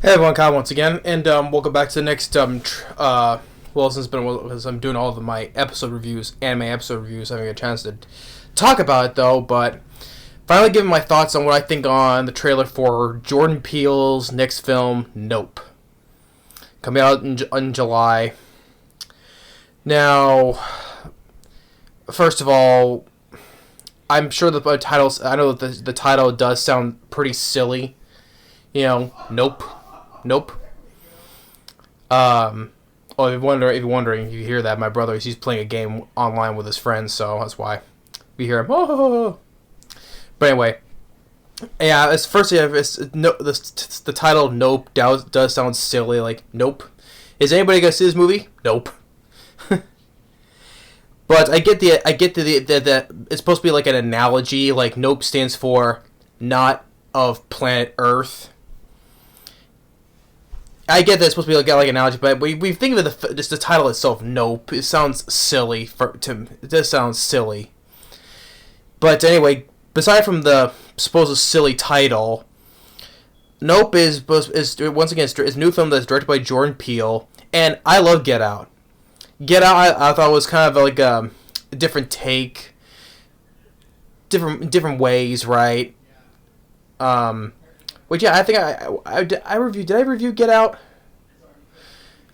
Hey everyone, Kyle once again, and welcome back to the next since I'm doing all of my episode reviews, anime episode reviews, having a chance to talk about it though, but finally giving my thoughts on what I think on the trailer for Jordan Peele's next film, Nope, coming out in July. Now, first of all, I'm sure the titles. I know that the title does sound pretty silly. You know, Nope. Nope. Oh, if you're wondering, if you hear that, my brother, he's playing a game online with his friends, so that's why we hear him. Oh. But anyway, yeah. The title Nope does sound silly. Like Nope. Is anybody gonna see this movie? Nope. But I get the it's supposed to be like an analogy. Like Nope stands for not of planet Earth. I get that it's supposed to be like an analogy, but we think of just the title itself, Nope. It sounds silly it does sound silly. But anyway, aside from the supposed silly title, Nope is once again it's a new film that's directed by Jordan Peele, and I love Get Out. Get Out, I thought was kind of like a different take, different ways, right? Which yeah, I think I reviewed. Did I review Get Out?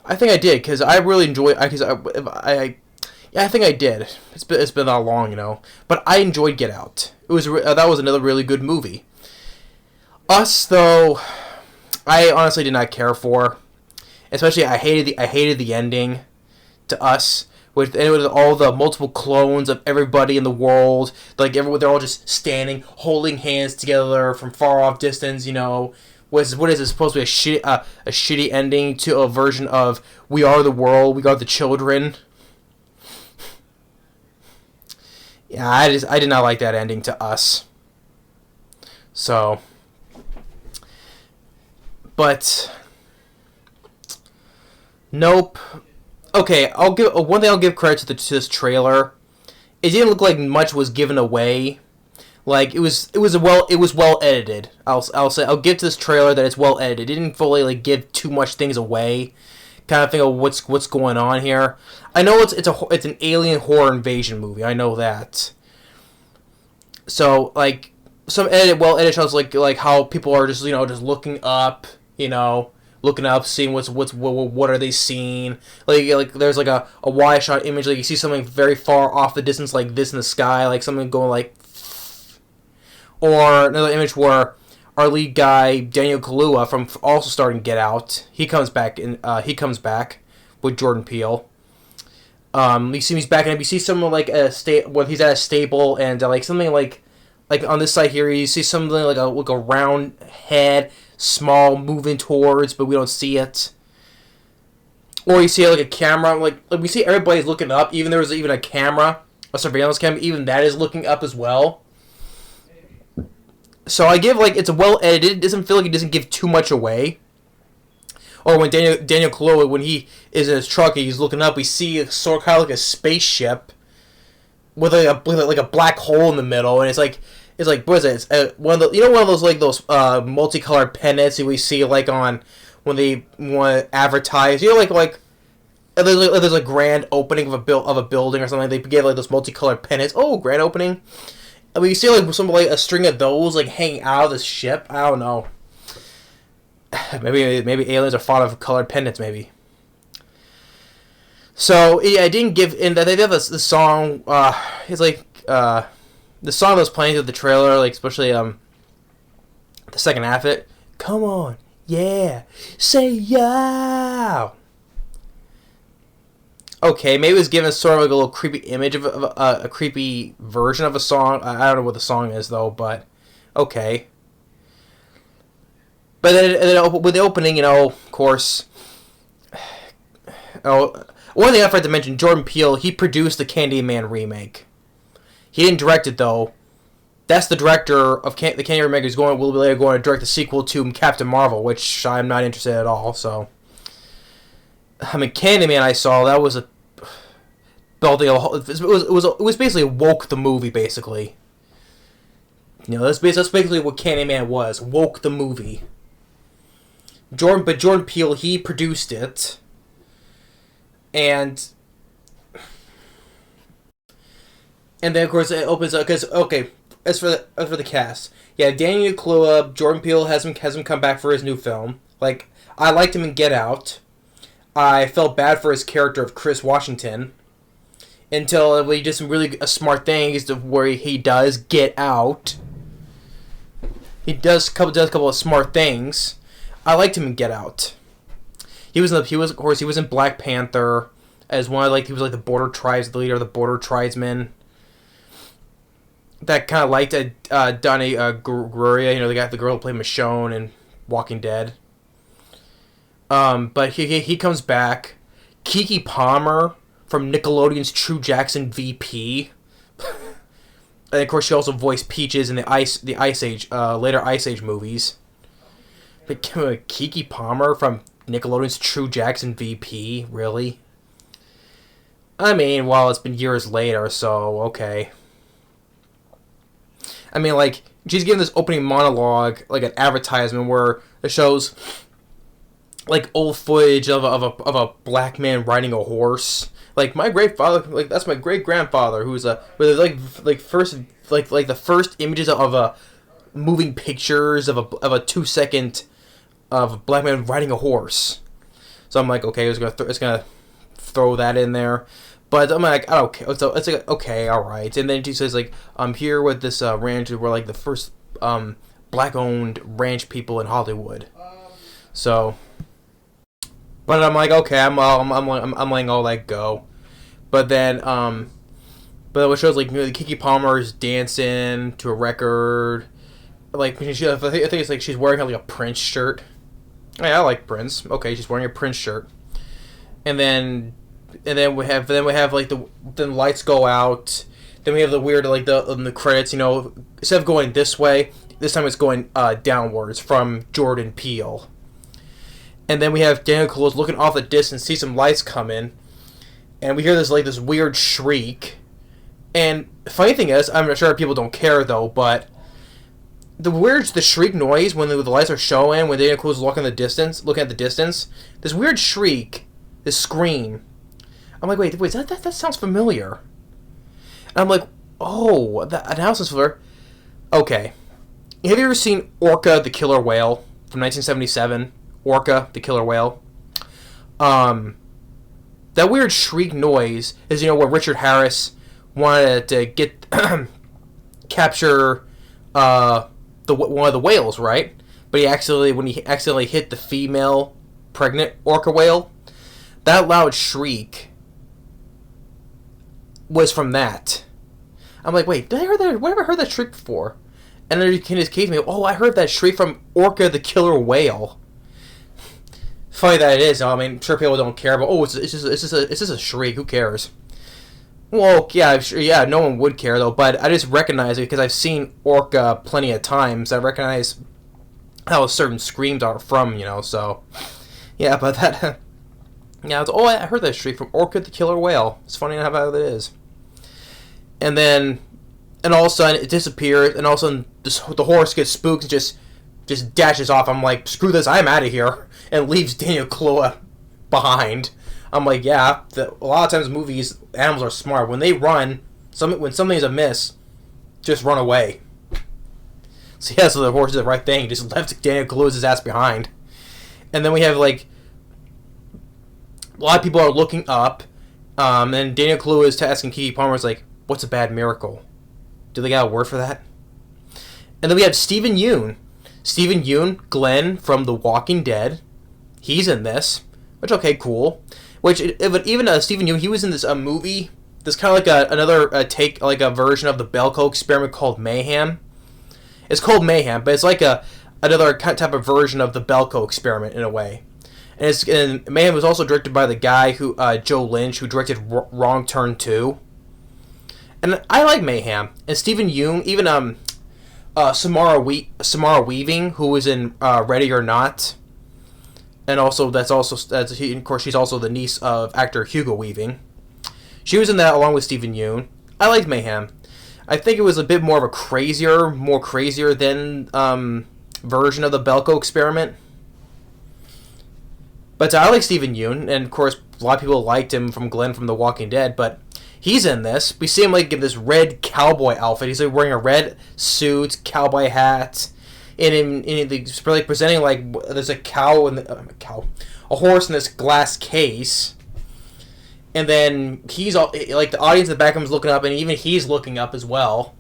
I think I did because I really enjoyed. I think I did. It's been that long, you know. But I enjoyed Get Out. That was another really good movie. Us though, I honestly did not care for. Especially I hated the ending to Us. With all the multiple clones of everybody in the world, like they're all just standing, holding hands together from far off distance. You know, what is this supposed to be a shitty ending to a version of We Are the World, We Are the Children? Yeah, I did not like that ending to Us. So, but Nope. Okay, I'll give one thing. I'll give credit to this trailer. It didn't look like much was given away. Like it was well edited. I'll give to this trailer that it's well edited. It didn't fully like give too much things away. Kind of think of what's going on here. I know it's an alien horror invasion movie. I know that. So like some well edited shots like how people are just just looking up, looking up, seeing what are they seeing. Like there's like a wide shot image, like you see something very far off the distance, like this in the sky, like something going like. Or another image where our lead guy Daniel Kaluuya from also starting Get Out, he comes back with Jordan Peele. You see he's back, and you see someone like when he's at a stable, and like something like on this side here, you see something like a round head. Small moving towards, but we don't see it. Or you see like a camera, like we see everybody's looking up. Even there was even a camera, a surveillance camera. Even that is looking up as well. So I give it's a well edited. It doesn't feel like it doesn't give too much away. Or when Daniel Kaluuya, when he is in his truck and he's looking up, we see sort of kind of like a spaceship with like a black hole in the middle, and it's like what is it? It's one of those multicolored pennants that we see like on when they want to advertise. Like there's a grand opening of a building or something. They give like those multicolored pennants. Oh, grand opening. I mean, you see like a string of those like hanging out of this ship. I don't know. Maybe aliens are fond of colored pendants. Maybe. So yeah, I didn't give in that they have this song. It's like. The song that was playing through the trailer, like especially the second half of it. Come on, yeah, say yeah. Okay, maybe it was given sort of like a little creepy image of a creepy version of a song. I don't know what the song is though, but okay. But then with the opening, of course. Oh, one thing I forgot to mention: Jordan Peele, he produced the Candyman remake. He didn't direct it though. That's the director of the Candyman remake will be later going to direct the sequel to Captain Marvel, which I'm not interested in at all. So, I mean, Candyman I saw that was it was basically woke the movie basically. That's basically what Candyman was, woke the movie. Jordan Peele, he produced it, and then of course it opens up because okay, as for the cast, yeah, Daniel Kaluuya, Jordan Peele hasn't come back for his new film. Like I liked him in Get Out. I felt bad for his character of Chris Washington until he did some really smart things where he does get out. He does a couple of smart things. I liked him in Get Out. He was in Black Panther as one of he was like the the leader of the border tribesmen. That kind of liked Donnie Gruria, the girl who played Michonne in Walking Dead. But he comes back. Keke Palmer from Nickelodeon's True Jackson VP. And of course, she also voiced Peaches in the Ice Age, later Ice Age movies. But Keke Palmer from Nickelodeon's True Jackson VP, really? I mean, well, it's been years later, so okay. I mean, she's giving this opening monologue, like an advertisement where it shows, old footage of a black man riding a horse. My great father, that's my great grandfather, who's the first images of a moving pictures of a 2 second of a black man riding a horse. So I'm like, okay, it's gonna throw that in there, but I'm like, oh, okay, so it's like, okay, all right. And then she says I'm here with this ranch. We're the first black-owned ranch people in Hollywood. So, but I'm like, okay, I'm letting all that go. But then, but it shows Keke Palmer's dancing to a record. I think it's she's wearing a Prince shirt. Yeah, I like Prince. Okay, she's wearing a Prince shirt. And then we have then lights go out. Then we have the weird the credits. Instead of going this way, this time it's going downwards from Jordan Peele. And then we have Daniel Kaluuya looking off the distance, see some lights come in, and we hear this weird shriek. And the funny thing is, I'm sure people don't care though, but the shriek noise when the lights are showing, when Daniel Kaluuya's looking at the distance, this weird shriek, this scream. I'm like, wait, that sounds familiar. And I'm like, oh, that sounds familiar. Okay, have you ever seen Orca the Killer Whale from 1977? Orca the Killer Whale. That weird shriek noise is where Richard Harris wanted to get capture one of the whales, right? But when he accidentally hit the female pregnant orca whale, that loud shriek was from that. I'm like, wait, did I hear that? Where have I heard that shriek before? And then he just came to me, oh, I heard that shriek from Orca the Killer Whale. Funny that it is. I mean, sure people don't care, but it's just a shriek. Who cares? Well, yeah, no one would care though. But I just recognize it because I've seen Orca plenty of times. I recognize how certain screams are from, So, yeah, but that, yeah, I heard that shriek from Orca the Killer Whale. It's funny how that is. And all of a sudden it disappears, and all of a sudden the horse gets spooked and just dashes off. I'm like, screw this, I'm out of here, and leaves Daniel Kaluuya behind. I'm like, yeah, a lot of times in movies, animals are smart. When they run, when something's amiss, just run away. So yeah, so the horse did the right thing, just left Daniel Kaluuya's ass behind. And then we have a lot of people are looking up, and Daniel Kaluuya is asking Keke Palmer, what's a bad miracle? Do they got a word for that? And then we have Stephen Yeun. Stephen Yeun, Glenn from The Walking Dead. He's in this. Which, okay, cool. Even Stephen Yeun, he was in this movie. This kind of another take, a version of the Belko experiment called Mayhem. It's called Mayhem, but it's another type of version of the Belko experiment in a way. And Mayhem was also directed by the guy Joe Lynch, who directed Wrong Turn 2. And I like Mayhem. And Stephen Yeun, even Samara Weaving, who was in Ready or Not, and also of course she's also the niece of actor Hugo Weaving. She was in that along with Stephen Yeun. I liked Mayhem. I think it was a bit more of a more crazier than version of the Belko experiment. But I like Steven Yeun, and of course, a lot of people liked him from Glenn from The Walking Dead, but he's in this. We see him like in this red cowboy outfit. He's like wearing a red suit, cowboy hat, and he's really presenting like there's a cow in the, a horse in this glass case. And then he's all like the audience in the back of him is looking up, and even he's looking up as well.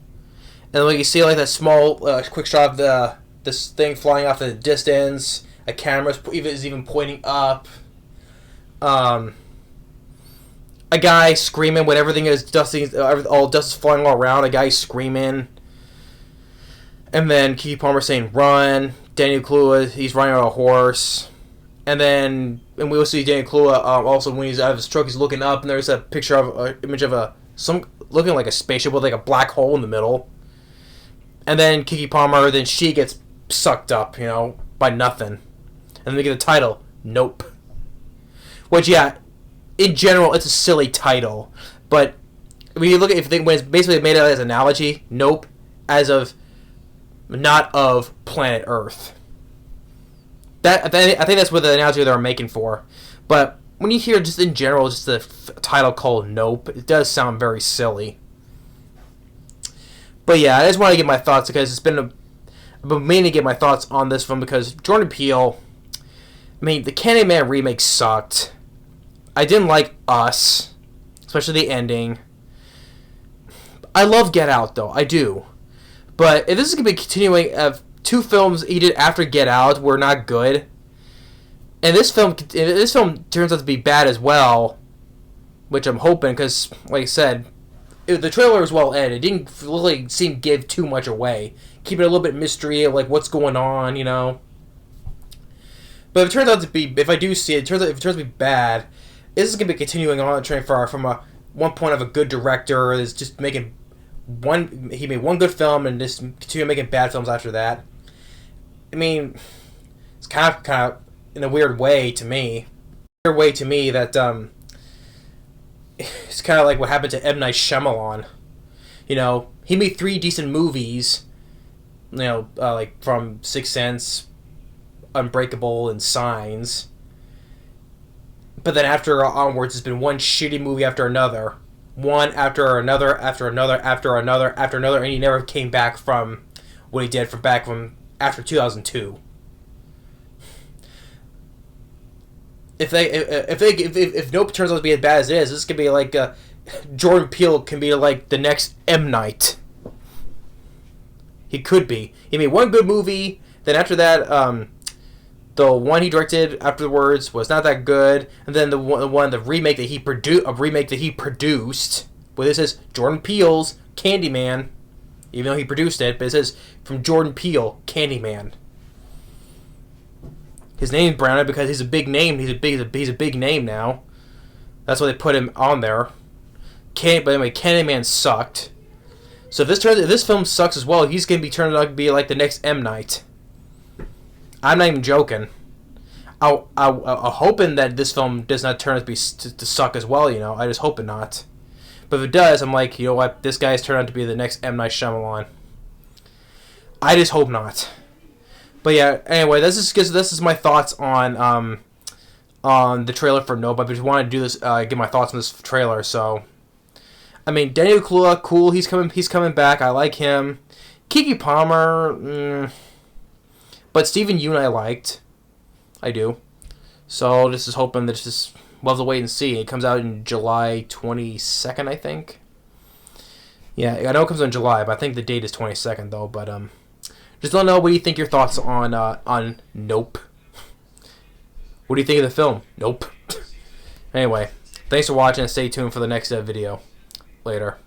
And like you see like that small quick shot of this thing flying off in the distance. A camera is even pointing up. A guy screaming when everything is dusting, all dust is flying all around. A guy screaming, and then Keke Palmer saying "run." Daniel Kaluuya, he's riding on a horse, and we will see Daniel Kaluuya also when he's out of his truck. He's looking up, and there's a picture of image of some looking like a spaceship with like a black hole in the middle. And then Keke Palmer, then she gets sucked up, by nothing. And then we get the title, Nope. Which, yeah, in general, it's a silly title. But when you look at when it's basically made out as an analogy, Nope, as of not of planet Earth. I think that's what the analogy they're making for. But when you hear just in general, just the title called Nope, it does sound very silly. But yeah, I just want to get my thoughts because it's been I've been meaning to get my thoughts on this film because Jordan Peele, the Candyman remake sucked. I didn't like Us, especially the ending. I love Get Out, though. I do. But if this is going to be continuing of two films he did after Get Out were not good, and if this film turns out to be bad as well, which I'm hoping, because, like I said, the trailer was well edited. It didn't really seem to give too much away. Keep it a little bit mystery of like what's going on, But if it turns out to be, if I do see it, if it turns out to be bad, this is going to be continuing on the train from one point of a good director is just making he made one good film and just continue making bad films after that. It's kind of in a weird way to me. That it's kind of like what happened to M. Night Shyamalan. He made 3 decent movies, like from Sixth Sense, Unbreakable, and Signs. But then after onwards, it's been one shitty movie after another. One after another, after another, after another, after another, and he never came back from what he did from after 2002. If Nope turns out to be as bad as it is, this could be like Jordan Peele can be like the next M. Night. He could be. He made one good movie. Then after that, the one he directed afterwards was not that good. And then the remake that he produced. Well, this is Jordan Peele's Candyman, even though he produced it. But it says from Jordan Peele, Candyman. His name's branded because he's a big name. He's a big name now. That's why they put him on there. But anyway, Candyman sucked. So if this film sucks as well, he's gonna be turned out to be like the next M. Night. I'm not even joking. I'm hoping that this film does not turn out to suck as well. I just hope it not. But if it does, I'm like, you know what? This guy's turned out to be the next M. Night Shyamalan. I just hope not. But yeah, anyway, this is my thoughts on the trailer for Nope. I just wanted to do this, get my thoughts on this trailer. So, Daniel Kaluuya, cool. He's coming back. I like him. Keke Palmer, but Steven Yeun I liked. I do. So this is hoping that we'll have to wait and see. It comes out in July 22nd, I think. Yeah, I know it comes out in July, but I think the date is 22nd though. But just let me know what do you think your thoughts on Nope. What do you think of the film? Nope. Anyway, thanks for watching and stay tuned for the next video. Later.